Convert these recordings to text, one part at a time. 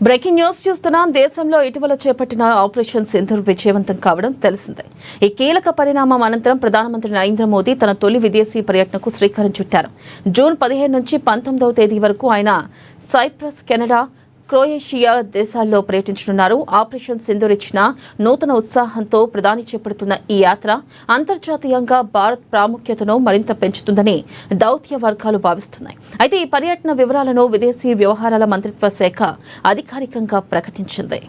Breaking news చూస్తున్నాం. దేశంలో ఇటీవల చేపట్టిన ఆపరేషన్ సింధూర్ విజయవంతం కావడం తెలిసిందే. ఈ కీలక పరిణామం అనంతరం ప్రధానమంత్రి నరేంద్ర మోదీ తన తొలి విదేశీ పర్యటనకు శ్రీకారం చుట్టారు. జూన్ 15 నుంచి 19వ తేదీ వరకు ఆయన సైప్రస్, కెనడా, క్రొయేషియా దేశాల్లో పర్యటించనున్నారు. ఆపరేషన్ సింధూర్ ఇచ్చిన నూతన ఉత్సాహంతో ప్రధాని చేపడుతున్న ఈ యాత్ర అంతర్జాతీయంగా భారత్ ప్రాముఖ్యతను మరింత పెంచుతుందని దౌత్య వర్గాలు భావిస్తున్నాయి. అయితే ఈ పర్యటన వివరాలను విదేశీ వ్యవహారాల మంత్రిత్వ శాఖ అధికారికంగా ప్రకటించింది.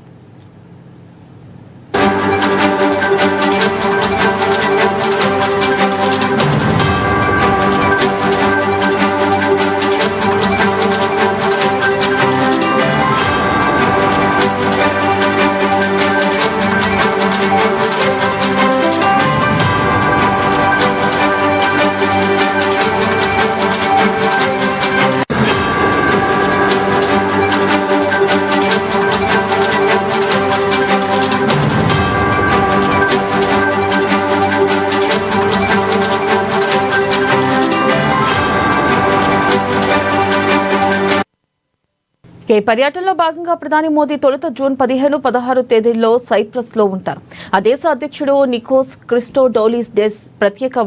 ఈ పర్యటనలో భాగంగా ప్రధాని మోదీ తొలుత జూన్ 15, 16 తేదీల్లో సైప్రస్ లో ఉంటారు. ఆ దేశ అధ్యక్షుడు నికోస్ క్రిస్టోడౌలిడెస్ ప్రత్యేక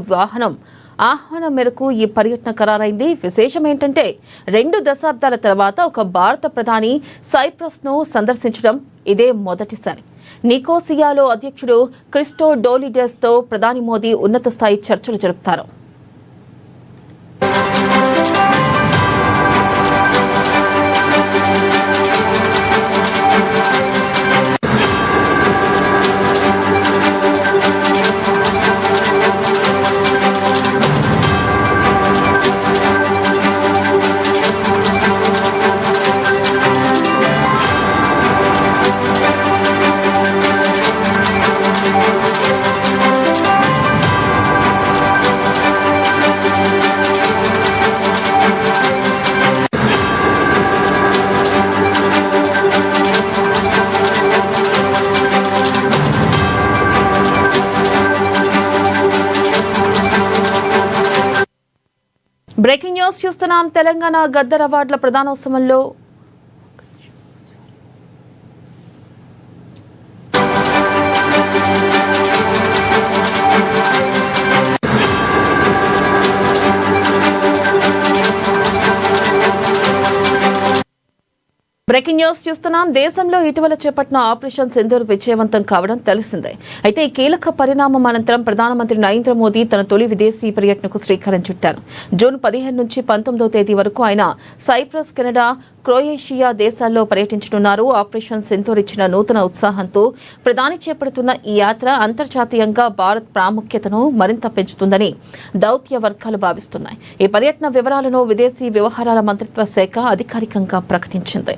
ఆహ్వానం మేరకు ఈ పర్యటన ఖరారైంది. విశేషం ఏంటంటే 2 దశాబ్దాల తర్వాత ఒక భారత ప్రధాని సైప్రస్ ను సందర్శించడం ఇదే మొదటిసారి. నికోసియాలో అధ్యక్షుడు క్రిస్టోడౌలిడెస్ తో ప్రధాని మోదీ ఉన్నత స్థాయి చర్చలు జరుపుతారు. బ్రేకింగ్ న్యూస్ చూస్తున్నాం. తెలంగాణ గద్దర్ అవార్డుల ప్రదానోత్సవంలో దేశంలో ఇటీవల చేపట్టిన ఆపరేషన్ సింధూర్ విజయవంతం కావడం తెలిసిందే. అయితే ఈ కీలక పరిణామం అనంతరం ప్రధానమంత్రి నరేంద్ర మోదీ తన తొలి విదేశీ పర్యటనకు శ్రీకారం చుట్టారు. జూన్ 15 నుంచి 19వ తేదీ వరకు ఆయన సైప్రస్, కెనడా, క్రొయేషియా దేశాల్లో పర్యటించనున్నారు. ఆపరేషన్ సింధూర్ ఇచ్చిన నూతన ఉత్సాహంతో ప్రధాని చేపడుతున్న ఈ యాత్ర అంతర్జాతీయంగా భారత్ ప్రాముఖ్యతను మరింత పెంచుతుందని దౌత్య వర్గాలు భావిస్తున్నాయి. ఈ పర్యటన వివరాలను విదేశీ వ్యవహారాల మంత్రిత్వ శాఖ అధికారికంగా ప్రకటించింది.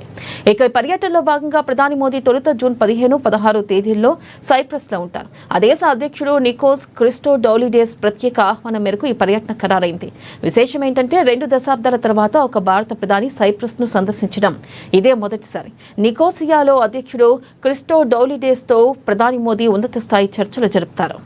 ఇక ఈ పర్యటనలో భాగంగా ప్రధాని మోదీ తొలుత జూన్ 15, 16 తేదీల్లో సైప్రస్ లో ఉంటారు. ఆ దేశ అధ్యక్షుడు నికోస్ క్రిస్టోడౌలిడెస్ ప్రత్యేక ఆహ్వానం మేరకు ఈ పర్యటన ఖరారైంది. విశేషం ఏంటంటే 2 దశాబ్దాల తర్వాత ఒక భారత ప్రధాని సైప్రస్ ను సందర్శించడం ఇదే మొదటిసారి. నికోసియాలో అధ్యక్షుడు క్రిస్టోడౌలిడెస్ తో ప్రధాని మోదీ ఉన్నత స్థాయి చర్చలు జరుపుతారు.